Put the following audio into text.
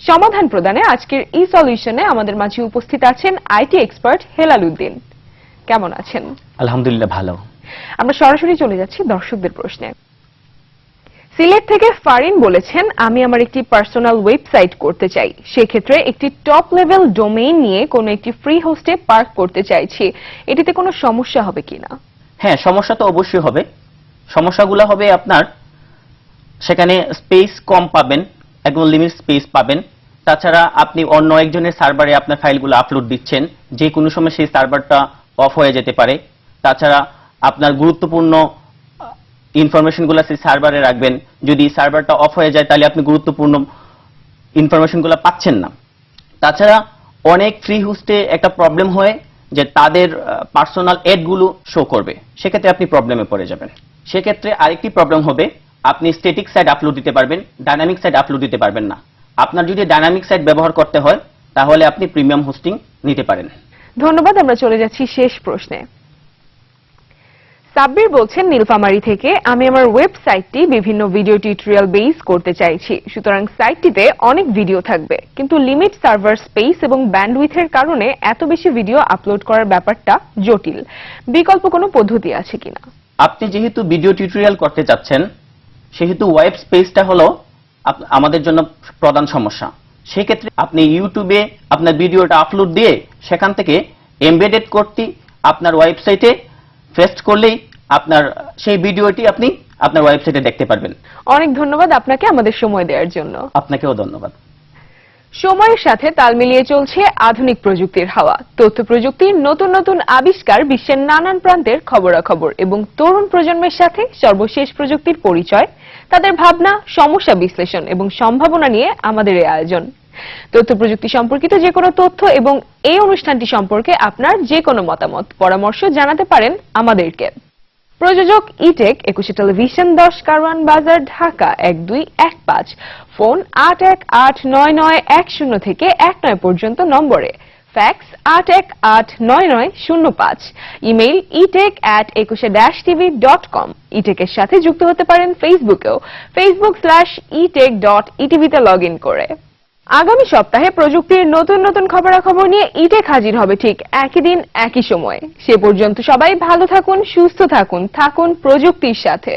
সমাধান প্রদানে আজকের ই সলিউশনে আমাদের মাঝে উপস্থিত আছেন আইটি এক্সপার্ট হেলাল উদ্দিন। কেমন আছেন? আলহামদুলিল্লাহ ভালো। আমরা সরাসরি চলে যাচ্ছি দর্শকদের প্রশ্নে। সিলেট থেকে ফারিন বলেছেন, আমি আমার একটি পার্সোনাল ওয়েবসাইট করতে চাই, সেক্ষেত্রে একটি টপ লেভেল ডোমেইন নিয়ে কোনো একটি ফ্রি হোস্টে পার্ক করতে চাইছি, এটিতে কোনো সমস্যা হবে কিনা? হ্যাঁ, সমস্যা তো অবশ্যই হবে। সমস্যাগুলো হবে আপনার সেখানে স্পেস কম পাবেন, একদম লিমিট স্পেস পাবেন। তাছাড়া আপনি অন্য একজনের সার্ভারে আপনার ফাইলগুলো আপলোড দিচ্ছেন, যে কোনো সময় সেই সার্ভারটা অফ হয়ে যেতে পারে। তাছাড়া আপনার গুরুত্বপূর্ণ ইনফরমেশনগুলো সেই সার্ভারে রাখবেন, যদি সার্ভারটা অফ হয়ে যায় তাহলে আপনি গুরুত্বপূর্ণ ইনফরমেশনগুলো পাচ্ছেন না। তাছাড়া অনেক ফ্রি হোস্টে একটা প্রবলেম হয় যে তাদের পার্সোনাল অ্যাডগুলো শো করবে, সেক্ষেত্রে আপনি প্রবলেমে পড়ে যাবেন। সেক্ষেত্রে আরেকটি প্রবলেম হবে, আপনি স্ট্যাটিক সাইট আপলোড দিতে পারবেন, ডাইনামিক সাইট আপলোড দিতে পারবেন না। আপনার যদি ডাইনামিক সাইট ব্যবহার করতে হয় তাহলে আপনি প্রিমিয়াম হোস্টিং নিতে পারেন। ধন্যবাদ। আমরা চলে যাচ্ছি শেষ প্রশ্নে। সাব্বির বলছেন নীলফামারী থেকে, আমি আমার ওয়েবসাইটটি বিভিন্ন ভিডিও টিউটোরিয়াল বেস করতে চাইছি, সুতরাং সাইটটিতে অনেক ভিডিও থাকবে, কিন্তু লিমিট সার্ভার স্পেস এবং ব্যান্ডউইথের কারণে এত বেশি ভিডিও আপলোড করার ব্যাপারটা জটিল। বিকল্প কোনো পদ্ধতি আছে কিনা? আপনি যেহেতু ভিডিও টিউটোরিয়াল করতে চাচ্ছেন, সেহেতু ওয়েব স্পেসটা হলো আমাদের জন্য প্রধান সমস্যা। সেক্ষেত্রে আপনি ইউটিউবে আপনার ভিডিওটা আপলোড দিয়ে সেখান থেকে এমবেডেড করতে আপনার ওয়েবসাইটে পেস্ট করলেই আপনার সেই ভিডিওটি আপনি আপনার ওয়েবসাইটে দেখতে পারবেন। অনেক ধন্যবাদ আপনাকে আমাদের সময় দেওয়ার জন্য। আপনাকেও ধন্যবাদ। সময়ের সাথে তাল মিলিয়ে চলছে আধুনিক প্রযুক্তির হাওয়া। তথ্য প্রযুক্তির নতুন নতুন আবিষ্কার, বিশ্বের নানান প্রান্তের খবরাখবর এবং তরুণ প্রজন্মের সাথে সর্বশেষ প্রযুক্তির পরিচয়, তাদের ভাবনা, সমস্যা বিশ্লেষণ এবং সম্ভাবনা নিয়ে আমাদের এই আয়োজন। তথ্য প্রযুক্তি সম্পর্কিত যে কোনো তথ্য এবং এই অনুষ্ঠানটি সম্পর্কে আপনার যে কোনো মতামত, পরামর্শ জানাতে পারেন আমাদেরকে। প্রযোজক ইটেক, 21 টেলিভিশন, 10 কারওয়ান বাজার, ঢাকা 1215, ফোন 81899110 থেকে 19 পর্যন্ত নম্বরে, ফ্যাক্স 81899905, ইমেইল etek@21-tv.com। ইটেকের সাথে যুক্ত হতে পারেন ফেসবুকেও, facebook/etech.etv তে লগ ইন করে। আগামী সপ্তাহে প্রযুক্তির নতুন নতুন খবরাখবর নিয়ে ইটেক হাজির হবে ঠিক একই দিন একই সময়ে। সে পর্যন্ত সবাই ভালো থাকুন, সুস্থ থাকুন, থাকুন প্রযুক্তির সাথে।